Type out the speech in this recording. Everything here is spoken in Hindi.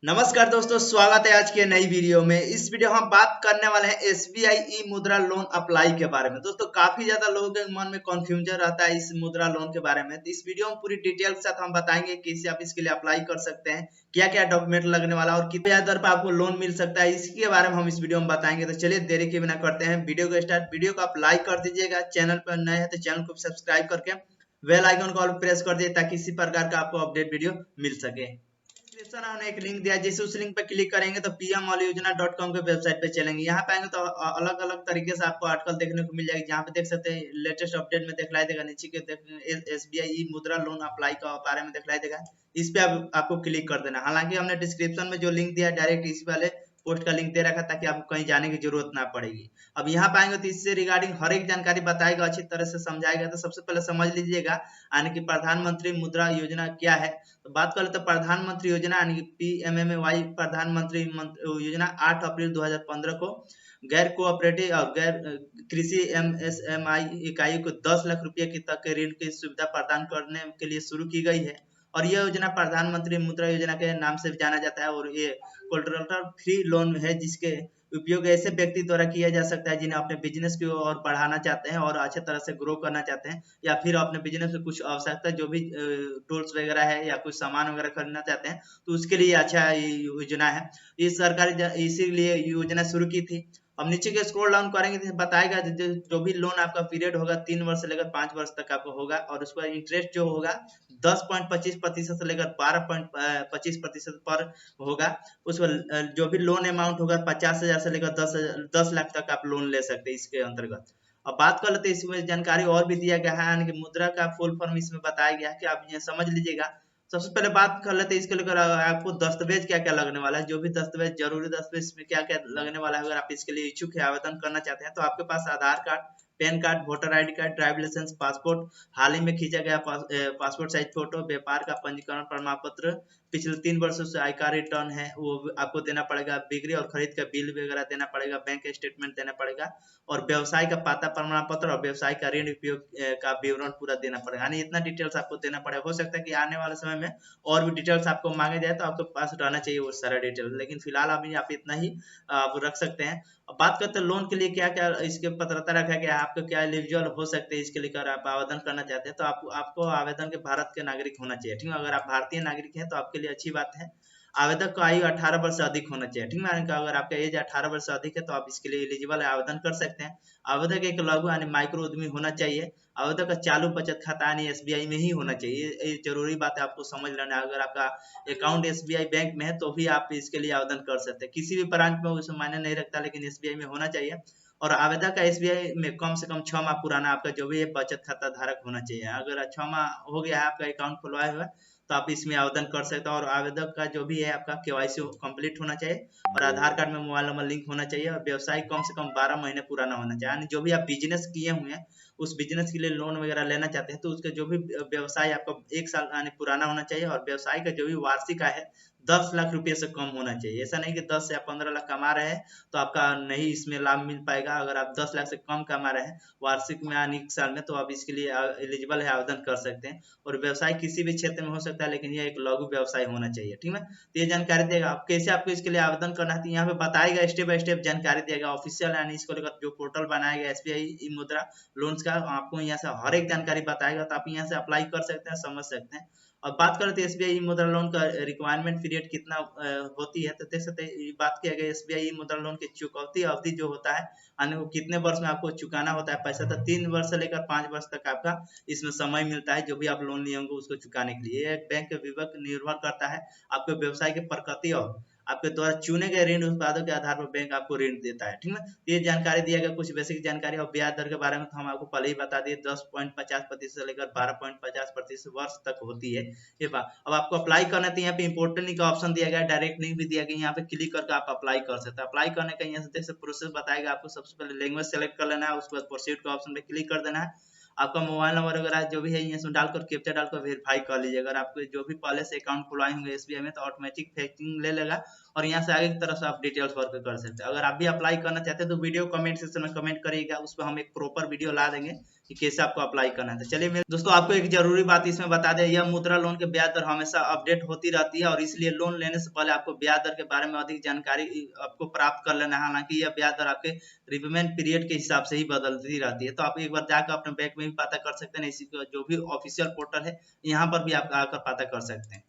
नमस्कार दोस्तों, स्वागत है आज की नई वीडियो में। इस वीडियो हम बात करने वाले हैं एसबीआई ई मुद्रा लोन अप्लाई के बारे में। दोस्तों, काफी ज्यादा लोगों के मन में कंफ्यूजन रहता है इस मुद्रा लोन के बारे में। तो इस वीडियो में पूरी डिटेल के साथ हम बताएंगे कि कैसे आप इसके लिए अप्लाई कर सकते हैं, क्या क्या डॉक्यूमेंट लगने वाला और कितने ब्याज दर पर आपको लोन मिल सकता है, इसके बारे में हम इस वीडियो में बताएंगे। तो चलिए देरी के बिना करते हैं वीडियो को स्टार्ट। वीडियो को आप लाइक कर दीजिएगा, चैनल पर नए हैं तो चैनल को सब्सक्राइब करके बेल आइकन को ऑल प्रेस कर दीजिए ताकि इसी प्रकार का आपको अपडेट वीडियो मिल सके। डिस्क्रिप्शन में एक लिंक दिया है, जैसे उस लिंक पे क्लिक करेंगे तो pmoliयोजना.com के वेबसाइट पे चलेंगे। यहाँ पे आएंगे तो अलग अलग तरीके से आपको आर्टिकल देखने को मिल जाएगी, जहाँ पे देख सकते हैं लेटेस्ट अपडेट में दिखलाई देगा। नीचे के एसबीआई ई मुद्रा लोन अप्लाई का बारे में दिखलाई देगा, इस पे आपको क्लिक कर देना। हालांकि हमने डिस्क्रिप्शन में जो लिंक दिया डायरेक्ट इस वाले पोस्ट का लिंक दे रखा ताकि आपको कहीं जाने की जरूरत ना पड़ेगी। अब यहाँ पाएंगे तो इससे रिगार्डिंग हर एक जानकारी बताएगा, अच्छी तरह से समझाएगा। तो सबसे पहले समझ लीजिएगा यानी कि प्रधानमंत्री मुद्रा योजना क्या है। तो बात कर लेते प्रधानमंत्री योजना यानी कि पीएमएमवाई प्रधानमंत्री योजना 8 अप्रैल 2015 को गैर कोऑपरेटिव और गैर कृषि एमएसएमई इकाई को 10 लाख रुपए की तक के ऋण की सुविधा प्रदान करने के लिए शुरू की गई है। और यह योजना प्रधानमंत्री मुद्रा योजना के नाम से जाना जाता है और ये कोलेटरल फ्री लोन है, जिसके उपयोग ऐसे व्यक्ति द्वारा किया जा सकता है जिन्हें अपने बिजनेस की ओर बढ़ाना चाहते हैं और अच्छे तरह से ग्रो करना चाहते हैं, या फिर अपने बिजनेस में कुछ आवश्यकता जो भी टूल्स वगैरह है या कुछ सामान वगैरह खरीदना चाहते हैं तो उसके लिए अच्छा योजना है। इस सरकारी इसीलिए योजना शुरू की थी। अब नीचे के स्क्रॉल डाउन करेंगे तो बताएगा जो भी लोन आपका पीरियड होगा 3 वर्ष से लेकर 5 वर्ष तक आपको होगा, और उसका इंटरेस्ट जो होगा 10.25% से लेकर 12.25% पर होगा। उस पर जो भी लोन अमाउंट होगा 50,000 से लेकर 10 लाख तक आप लोन ले सकते हैं इसके अंतर्गत। अब बात कर लेते हैं, इसमें जानकारी और भी दिया गया है यानी कि मुद्रा का फुल फॉर्म इसमें बताया गया है कि आप ये समझ लीजिएगा। सबसे पहले बात कर लेते हैं इसके लेकर आपको दस्तावेज क्या क्या लगने वाला है, जो भी दस्तावेज जरूरी दस्तावेज में क्या क्या लगने वाला है। अगर आप इसके लिए इच्छुक है, आवेदन करना चाहते हैं, तो आपके पास Aadhaar card, PAN card, voter ID card, driving licence, passport, हाल ही में खींचा गया पासपोर्ट साइज फोटो, व्यापार का पंजीकरण प्रमाण पत्र, पिछले 3 वर्षों से आयकर रिटर्न है वो आपको देना पड़ेगा, बिक्री और खरीद का बिल वगैरह देना पड़ेगा, बैंक स्टेटमेंट देना पड़ेगा, और व्यवसाय का पता प्रमाण पत्र और व्यवसाय का ऋण उपयोग का विवरण पूरा देना पड़ेगा। यानी इतना डिटेल्स आपको देना पड़ेगा। हो सकता है कि आने वाले समय में और भी डिटेल्स आपको मांगे जाए तो आपके पास रहना चाहिए वो सारा डिटेल, लेकिन फिलहाल अभी आप इतना ही आप रख सकते हैं। अब बात करते हैं लोन के लिए क्या क्या इसके पात्रता रखा गया, आपको क्या एलिजिबल हो सकते हैं इसके लिए। अगर आप आवेदन करना चाहते हैं तो आपको आवेदन के भारत के नागरिक होना चाहिए, ठीक है। अगर आप भारतीय नागरिक हैं तो आपके लिए अच्छी बात है। आवेदक का आयु 18 वर्ष से अधिक होना चाहिए, ठीक है। अगर आपका एज 18 वर्ष से अधिक है तो आप इसके लिए एलिजिबल है, आवेदन कर सकते हैं। आवेदक एक लघु यानी माइक्रो उद्यमी होना चाहिए। आवेदक का चालू बचत खाता यानी एसबीआई में ही होना चाहिए। ये जरूरी बात है, आपको समझ लेना है। अगर आपका अकाउंट एसबीआई बैंक में है तो भी आप इसके लिए आवेदन कर सकते हैं। किसी भी ब्रांच में उसमें मायने नहीं रखता, लेकिन एसबीआई में होना चाहिए। और आवेदक का एसबीआई में कम से कम 6 माह पुराना आपका जो भी बचत खाता धारक होना चाहिए। अगर 6 माह हो गया है आपका अकाउंट खुलवाए हुआ तो आप इसमें आवेदन कर सकते हैं। और आवेदक का जो भी है आपका केवाईसी कंप्लीट होना चाहिए, और आधार कार्ड में मोबाइल नंबर लिंक होना चाहिए, और व्यवसाय कम से कम 12 महीने पुराना होना चाहिए। यानी जो भी आप बिजनेस किए हुए हैं उस बिजनेस के लिए लोन वगैरह लेना चाहते हैं तो उसका जो भी व्यवसाय आपका 1 साल यानी पुराना होना चाहिए, और व्यवसाय का जो भी वार्षिक आय है 10 लाख रुपए से कम होना चाहिए। ऐसा नहीं कि 10 या 15 लाख कमा रहे हैं तो आपका नहीं इसमें लाभ मिल पाएगा। अगर आप 10 लाख से कम कमा रहे हैं वार्षिक में यानी 1 साल में, तो आप इसके लिए एलिजिबल है, आवेदन कर सकते हैं। और व्यवसाय किसी भी क्षेत्र में हो सकता है, लेकिन यह एक लघु व्यवसाय होना चाहिए, ठीक है। तो ये जानकारी देगा आप कैसे आपको इसके लिए आवेदन करना है। तो यहाँ पे बताएगा स्टेप बाय स्टेप जानकारी देगा ऑफिशियल, यानी इसको लेकर जो पोर्टल बनाया गया एसबीआई ई मुद्रा लोन्स का, आपको यहाँ से हर एक जानकारी बताएगा। तो आप यहाँ से अप्लाई कर सकते हैं, समझ सकते हैं। और बात करते हैं एसबीआई मुद्रा लोन का रिक्वायरमेंट पीरियड कितना होती है, तो देख सकते हैं बात किया गया एसबीआई मुद्रा लोन की चुकौती अवधि जो होता है यानी वो कितने वर्ष में आपको चुकाना होता है पैसा। तो 3 वर्ष से लेकर 5 वर्ष तक आपका इसमें समय मिलता है जो भी आप लोन लिए होंगे उसको चुकाने के लिए। एक बैंक के विवक निर्भर करता है आपके व्यवसाय के प्रकृति और आपके द्वारा चुने गए ऋण उत्पादों के आधार पर बैंक आपको ऋण देता है, ठीक है। ये जानकारी दिया गया कुछ बेसिक जानकारी। और ब्याज दर के बारे में तो हम आपको पहले ही बता दिए, 10.50% से लेकर 12.50% वर्ष तक होती है ये बात। अब आपको अप्लाई करना है तो यहाँ पे इंपोर्टेंट लिंक का ऑप्शन दिया गया है, डायरेक्ट लिंक भी दिया गया है, यहाँ पे क्लिक करके आप अप्लाई कर सकते हैं। अप्लाई करने का यहाँ से जैसे प्रोसेस बताएगा, आपको सबसे पहले लैंग्वेज सेलेक्ट कर लेना है, उसके बाद प्रोसीड के ऑप्शन पे क्लिक कर देना है। आपका मोबाइल नंबर वगैरह जो भी है इसमें डालकर कैप्चा डालकर वेरीफाई कर लीजिए। अगर आपको जो भी पहले से अकाउंट खुलवाए होंगे एसबीआई में तो ऑटोमेटिक फैक्टिंग ले लेगा, और यहाँ से आगे की तरफ से आप डिटेल्स वर्क कर सकते हैं। अगर आप भी अप्लाई करना चाहते हैं तो वीडियो कमेंट सेक्शन में कमेंट करिएगा, उस पर हम एक प्रॉपर वीडियो ला देंगे कि कैसे आपको अप्लाई करना है। तो चलिए मेरे दोस्तों, आपको एक जरूरी बात इसमें बता दें, यह मुद्रा लोन के ब्याज दर हमेशा अपडेट होती रहती है और इसलिए लोन लेने से पहले आपको ब्याज दर के बारे में अधिक जानकारी आपको प्राप्त कर लेना है। हालांकि यह ब्याज दर आपके रिपेमेंट पीरियड के हिसाब से ही बदलती रहती है। तो आप एक बार जाकर अपने बैंक में भी पता कर सकते हैं, इसी जो भी ऑफिशियल पोर्टल है यहाँ पर भी आप आकर पता कर सकते हैं।